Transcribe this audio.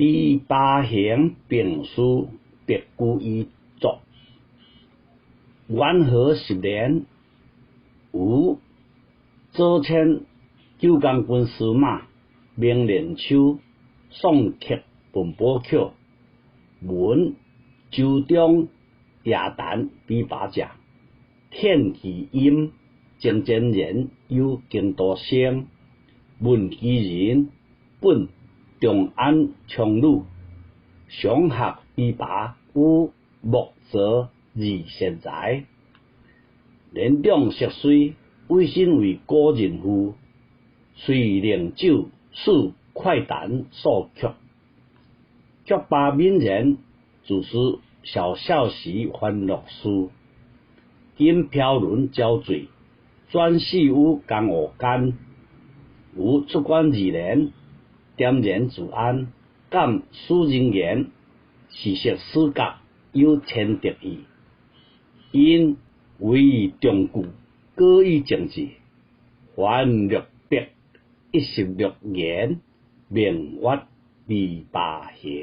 第八行并书别故意作。元和10年，吴左迁九江军司马明连秋送客文宝曲，文周中亚旦比拔者，天其音精简人有经多声，文其人本中安昌鲁，上学比拔有木泽二贤才，年长色水，委身为个人妇，遂令酒使快谈所曲，曲罢闽人，自是小小时欢乐书。今飘轮交罪，转世有江湖间，有出关2年，点燃自安，感书人言，是说史格有天德意，因为中句，过于政治，还略别，16言，名曰第八行。